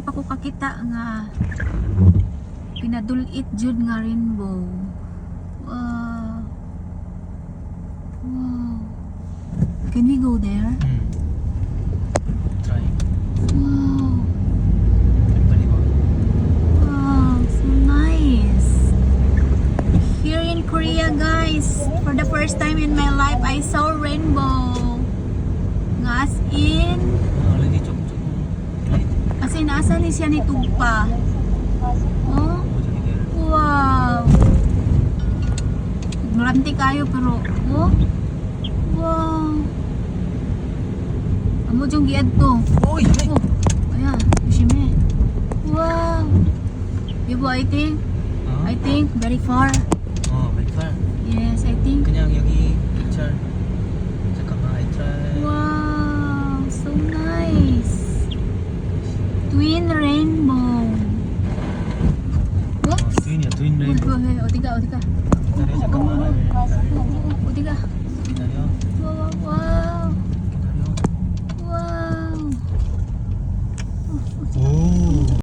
time pa ko kakita nga pinadulit jud nga rainbow. Wow. Wow. Can we go there? Try. Wow. Wow, so nice. Here in Korea, guys, for the first time in my life, I saw rainbow. Nga as in, Lagi cukup. as in, asa ni siya ni Tugpa. Oh, wow. Ignorante kayo pero, oh, wow. Amo jung giad to. Uy! Oh, ayan, Yoshime. Wow. Ibu, I think very far. Oh, very far. Yes, I think. 그냥 여기 picture. 잠깐만, I try. Wow, so nice. Twin rainbow. Whoops. twin rainbow. O, tiga. 기다려, 잠깐만. O, tiga. 기다려. Wow, wow, wow.